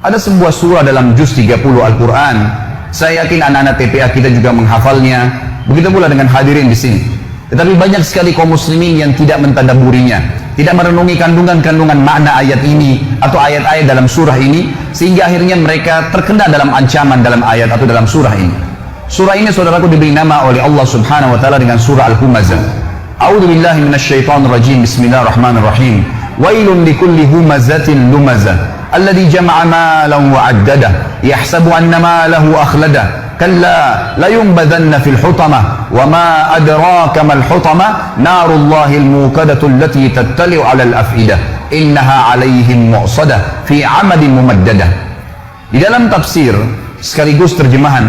Ada sebuah surah dalam juz 30 Al-Quran. Saya yakin anak-anak TPA kita juga menghafalnya. Begitu pula dengan hadirin di sini. Tetapi banyak sekali kaum muslimin yang tidak mentadaburinya, tidak merenungi kandungan-kandungan makna ayat ini atau ayat-ayat dalam surah ini, sehingga akhirnya mereka terkena dalam ancaman dalam ayat atau dalam surah ini. Surah ini, saudaraku, diberi nama oleh Allah Subhanahu wa taala dengan surah Al-Humazah. A'udzu billahi minasyaitonir rajim. Bismillahirrahmanirrahim. Wailun likulli humazatin lumazah alladzi jama'a malan wa 'addadah yahsabu anna malahu akhladah kalla la yunbadanna fil hutamah wa ma adraka mal hutamah narullahil muqadatu allati tattali'u 'alal afidah innaha 'alaihim mu'sadah fi 'amadin mumaddadah. Di dalam tafsir sekaligus terjemahan,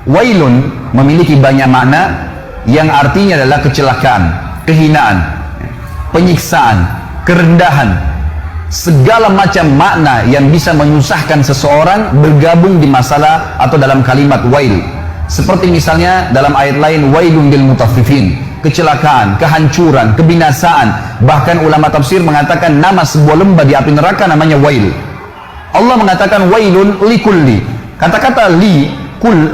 wailun memiliki banyak makna yang artinya adalah kecelakaan, kehinaan, penyiksaan, kerendahan, segala macam makna yang bisa menyusahkan seseorang bergabung di masalah atau dalam kalimat wail. Seperti misalnya dalam ayat lain, wailun lil mutaffifin, kecelakaan, kehancuran, kebinasaan. Bahkan ulama tafsir mengatakan nama sebuah lembah di api neraka namanya wail. Allah mengatakan wailun likulli. Kata-kata li,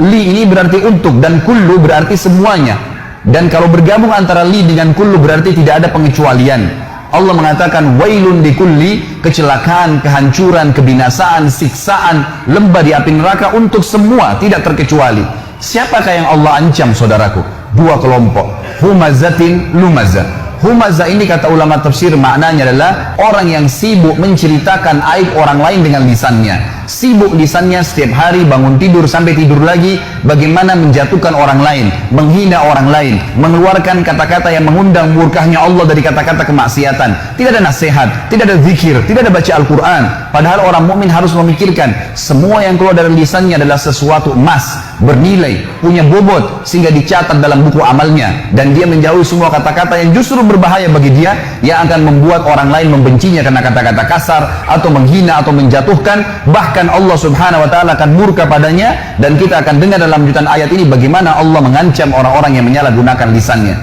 li ini berarti untuk, dan kullu berarti semuanya. Dan kalau bergabung antara li dengan kullu berarti tidak ada pengecualian. Allah mengatakan wailun likulli, kecelakaan, kehancuran, kebinasaan, siksaan, lembah di api neraka untuk semua, tidak terkecuali. Siapakah yang Allah ancam, saudaraku? Dua kelompok, humazatin lumazah. Humazah ini kata ulama tafsir maknanya adalah orang yang sibuk menceritakan aib orang lain dengan lisannya. Sibuk lisannya setiap hari bangun tidur sampai tidur lagi bagaimana menjatuhkan orang lain, menghina orang lain, mengeluarkan kata-kata yang mengundang murkahnya Allah dari kata-kata kemaksiatan. Tidak ada nasihat, tidak ada zikir, tidak ada baca Al-Quran. Padahal orang mukmin harus memikirkan semua yang keluar dari lisannya adalah sesuatu emas, bernilai, punya bobot, sehingga dicatat dalam buku amalnya, dan dia menjauhi semua kata-kata yang justru berbahaya bagi dia, yang akan membuat orang lain membencinya karena kata-kata kasar atau menghina atau menjatuhkan. Bahkan Allah Subhanahu wa taala akan murka padanya, dan kita akan dengar dalam lanjutan ayat ini bagaimana Allah mengancam orang-orang yang menyalahgunakan lisannya.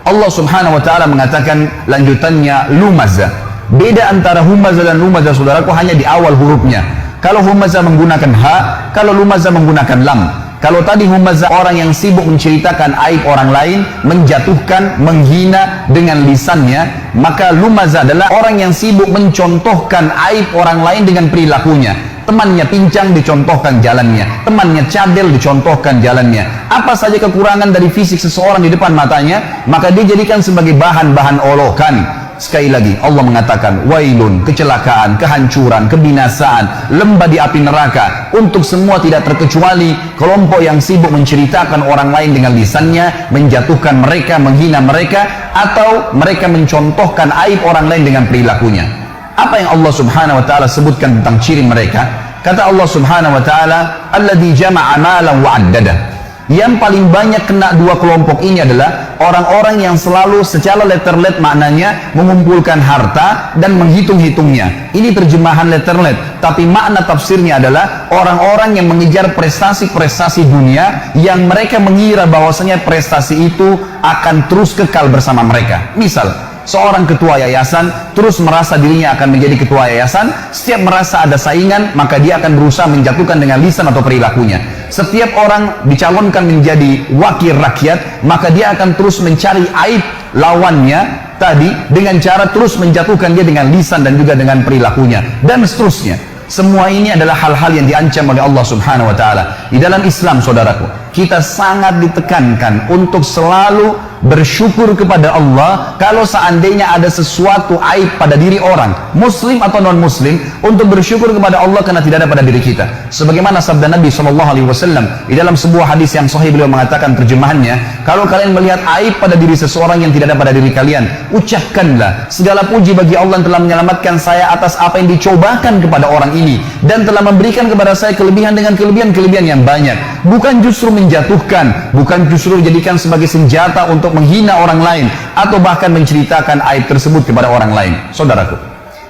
Allah Subhanahu wa taala mengatakan lanjutannya lumazah. Beda antara humazah dan lumazah, saudaraku, hanya di awal hurufnya. Kalau humazah menggunakan ha, kalau lumazah menggunakan lam. Kalau tadi humazah orang yang sibuk menceritakan aib orang lain, menjatuhkan, menghina dengan lisannya, maka lumazah adalah orang yang sibuk mencontohkan aib orang lain dengan perilakunya. Temannya pincang dicontohkan jalannya, temannya cadel dicontohkan jalannya. Apa saja kekurangan dari fisik seseorang di depan matanya, maka dia jadikan sebagai bahan-bahan olokan. Sekali lagi Allah mengatakan wailun, kecelakaan, kehancuran, kebinasaan, lembah di api neraka untuk semua tidak terkecuali kelompok yang sibuk menceritakan orang lain dengan lisannya, menjatuhkan mereka, menghina mereka, atau mereka mencontohkan aib orang lain dengan perilakunya. Apa yang Allah Subhanahu wa taala sebutkan tentang ciri mereka? Kata Allah Subhanahu wa taala, alladzi jama'a malan wa 'addadah. Yang paling banyak kena dua kelompok ini adalah orang-orang yang selalu secara letterlet maknanya mengumpulkan harta dan menghitung-hitungnya. Ini terjemahan letterlet, tapi makna tafsirnya adalah orang-orang yang mengejar prestasi-prestasi dunia yang mereka mengira bahwasanya prestasi itu akan terus kekal bersama mereka. Misal, seorang ketua yayasan terus merasa dirinya akan menjadi ketua yayasan. Setiap merasa ada saingan, maka dia akan berusaha menjatuhkan dengan lisan atau perilakunya. Setiap orang dicalonkan menjadi wakil rakyat, maka dia akan terus mencari aib lawannya tadi dengan cara terus menjatuhkan dia dengan lisan dan juga dengan perilakunya, dan seterusnya. Semua ini adalah hal-hal yang diancam oleh Allah Subhanahu wa taala. Di dalam Islam, saudaraku, kita sangat ditekankan untuk selalu bersyukur kepada Allah kalau seandainya ada sesuatu aib pada diri orang, muslim atau non muslim, untuk bersyukur kepada Allah karena tidak ada pada diri kita. Sebagaimana sabda Nabi SAW di dalam sebuah hadis yang sahih, beliau mengatakan terjemahannya, kalau kalian melihat aib pada diri seseorang yang tidak ada pada diri kalian, ucapkanlah segala puji bagi Allah yang telah menyelamatkan saya atas apa yang dicobakan kepada orang ini, dan telah memberikan kepada saya kelebihan dengan kelebihan-kelebihan yang banyak. Bukan justru menjatuhkan, bukan justru dijadikan sebagai senjata untuk menghina orang lain atau bahkan menceritakan aib tersebut kepada orang lain. Saudaraku,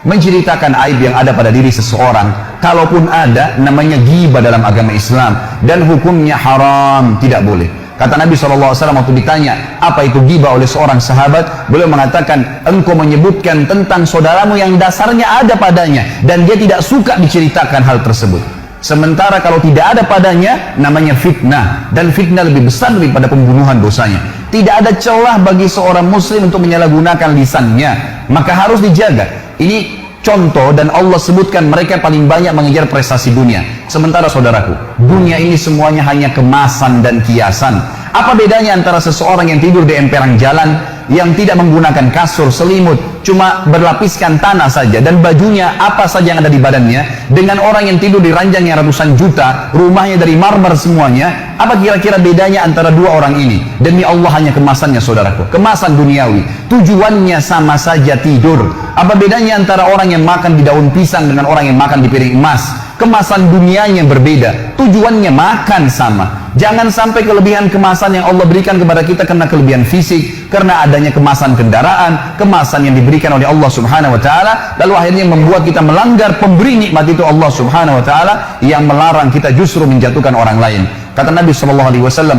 menceritakan aib yang ada pada diri seseorang, kalaupun ada, namanya ghibah dalam agama Islam, dan hukumnya haram, tidak boleh. Kata Nabi SAW waktu ditanya apa itu ghibah oleh seorang sahabat, beliau mengatakan, engkau menyebutkan tentang saudaramu yang dasarnya ada padanya dan dia tidak suka diceritakan hal tersebut. Sementara kalau tidak ada padanya, namanya fitnah, dan fitnah lebih besar daripada pembunuhan dosanya. Tidak ada celah bagi seorang muslim untuk menyalahgunakan lisannya, maka harus dijaga. Ini contoh, dan Allah sebutkan mereka paling banyak mengejar prestasi dunia. Sementara saudaraku, dunia ini semuanya hanya kemasan dan kiasan. Apa bedanya antara seseorang yang tidur di emperan jalan, yang tidak menggunakan kasur, selimut, cuma berlapiskan tanah saja, dan bajunya apa saja yang ada di badannya, dengan orang yang tidur di ranjang yang ratusan juta, rumahnya dari marmer semuanya? Apa kira-kira bedanya antara dua orang ini? Demi Allah, hanya kemasannya saudaraku, kemasan duniawi. Tujuannya sama saja, tidur. Apa bedanya antara orang yang makan di daun pisang dengan orang yang makan di piring emas? Kemasan dunianya berbeda, tujuannya makan sama. Jangan sampai kelebihan kemasan yang Allah berikan kepada kita karena kelebihan fisik, karena adanya kemasan kendaraan, kemasan yang diberikan oleh Allah Subhanahu wa taala, lalu akhirnya membuat kita melanggar pemberi nikmat itu, Allah Subhanahu wa taala, yang melarang kita justru menjatuhkan orang lain. Kata Nabi SAW,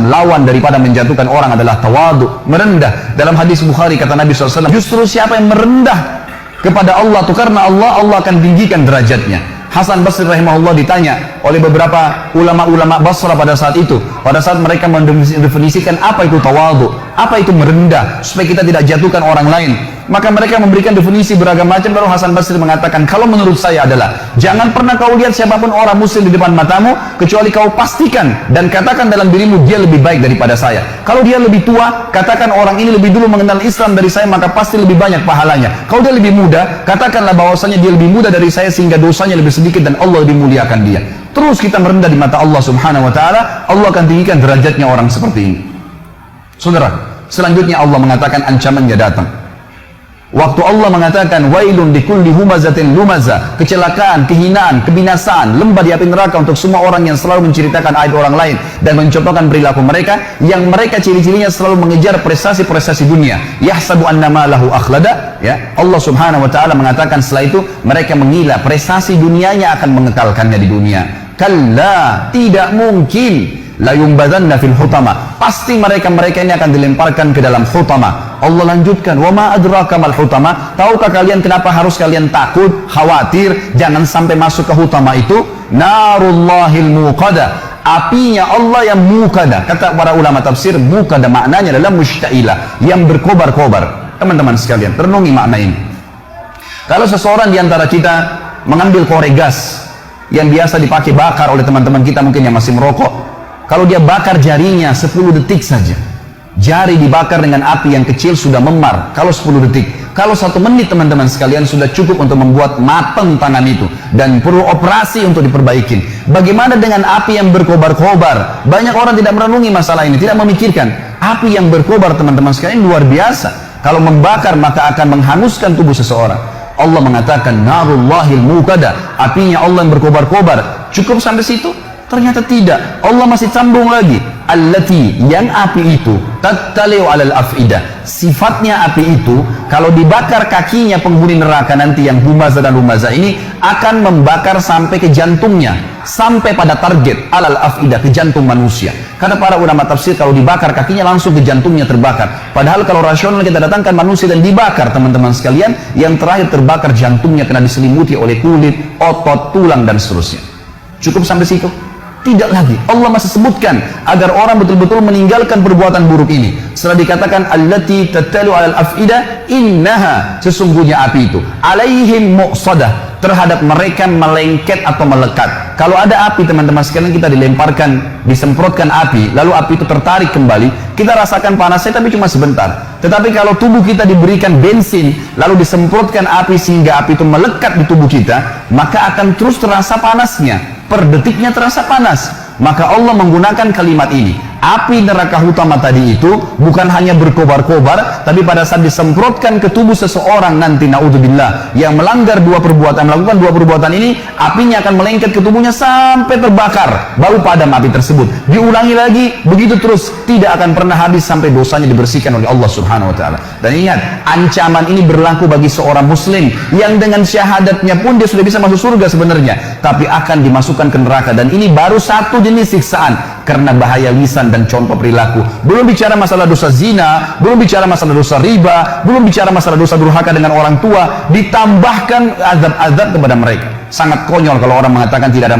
lawan daripada menjatuhkan orang adalah tawadu, merendah. Dalam hadis Bukhari kata Nabi SAW, justru siapa yang merendah kepada Allah itu karena Allah akan tinggikan derajatnya. Hasan Basri rahimahullah ditanya oleh beberapa ulama-ulama Basra pada saat itu, pada saat mereka mendefinisikan apa itu tawadhu, apa itu merendah, supaya kita tidak jatuhkan orang lain. Maka mereka memberikan definisi beragam macam. Lalu Hasan Basri mengatakan, kalau menurut saya adalah, jangan pernah kau lihat siapapun orang muslim di depan matamu, kecuali kau pastikan dan katakan dalam dirimu, dia lebih baik daripada saya. Kalau dia lebih tua, katakan orang ini lebih dulu mengenal Islam dari saya, maka pasti lebih banyak pahalanya. Kalau dia lebih muda, katakanlah bahwasanya dia lebih muda dari saya sehingga dosanya lebih sedikit dan Allah lebih muliakan dia. Terus kita merendah di mata Allah Subhanahu wa taala, Allah akan tinggikan derajatnya orang seperti ini. Saudara, selanjutnya Allah mengatakan ancamannya datang. Waktu Allah mengatakan wailun likulli humazatin lumaza, kecelakaan, kehinaan, kebinasaan, lembah di api neraka untuk semua orang yang selalu menceritakan aib orang lain dan mencontohkan perilaku mereka, yang mereka ciri-cirinya selalu mengejar prestasi-prestasi dunia. Yahsabu annama lahu akhlada, ya. Allah Subhanahu wa taala mengatakan setelah itu mereka mengira prestasi dunianya akan mengekalkannya di dunia. Kalla, tidak mungkin. La yumbadanna fil hutama, pasti mereka ini akan dilemparkan ke dalam hutama. Allah lanjutkan, wa ma adraka mal hutama, tahukah kalian kenapa harus kalian takut, khawatir jangan sampai masuk ke hutama itu? Narullahil muqada, apinya Allah yang muqada. Kata para ulama tafsir, muqada maknanya adalah mushta'ilah, yang berkobar-kobar. Teman-teman sekalian, renungi makna ini. Kalau seseorang di antara kita mengambil korek gas yang biasa dipakai bakar oleh teman-teman kita mungkin yang masih merokok, kalau dia bakar jarinya 10 detik saja, jari dibakar dengan api yang kecil sudah memar. Kalau 10 detik, kalau 1 menit teman-teman sekalian sudah cukup untuk membuat matang tangan itu dan perlu operasi untuk diperbaiki. Bagaimana dengan api yang berkobar-kobar? Banyak orang tidak merenungi masalah ini, tidak memikirkan api yang berkobar teman-teman sekalian luar biasa. Kalau membakar maka akan menghanguskan tubuh seseorang. Allah mengatakan narullahil muqada, apinya Allah yang berkobar-kobar. Cukup sampai situ? Ternyata tidak. Allah masih sambung lagi. Allati, yang api itu tattali'u alal af'idah. Sifatnya api itu kalau dibakar kakinya penghuni neraka nanti yang humaza dan lumaza ini akan membakar sampai ke jantungnya, sampai pada target alal af'idah, ke jantung manusia. Karena para ulama tafsir kalau dibakar kakinya langsung ke jantungnya terbakar. Padahal kalau rasional kita datangkan manusia dan dibakar teman-teman sekalian, yang terakhir terbakar jantungnya karena diselimuti oleh kulit, otot, tulang dan seterusnya. Cukup sampai situ? Tidak lagi. Allah masih sebutkan agar orang betul-betul meninggalkan perbuatan buruk ini. Setelah dikatakan allati tattalu alal af'idah, innaha, sesungguhnya api itu alaihim muqsadah, terhadap mereka melengket atau melekat. Kalau ada api teman-teman sekalian, kita dilemparkan, disemprotkan api, lalu api itu tertarik kembali, kita rasakan panasnya tapi cuma sebentar. Tetapi kalau tubuh kita diberikan bensin lalu disemprotkan api sehingga api itu melekat di tubuh kita, maka akan terus terasa panasnya, per detiknya terasa panas. Maka Allah menggunakan kalimat ini. Api neraka utama tadi itu bukan hanya berkobar-kobar, tapi pada saat disemprotkan ke tubuh seseorang nanti, naudzubillah, yang melanggar melakukan dua perbuatan ini, apinya akan melengket ke tubuhnya sampai terbakar, baru padam api tersebut. Diulangi lagi, begitu terus, tidak akan pernah habis sampai dosanya dibersihkan oleh Allah Subhanahu wa taala. Dan ingat, ancaman ini berlaku bagi seorang muslim yang dengan syahadatnya pun dia sudah bisa masuk surga sebenarnya, tapi akan dimasukkan ke neraka. Dan ini baru satu jenis siksaan. karena bahaya lisan dan contoh perilaku. Belum bicara masalah dosa zina, belum bicara masalah dosa riba, belum bicara masalah dosa durhaka dengan orang tua, ditambahkan azab-azab kepada mereka. Sangat konyol kalau orang mengatakan tidak ada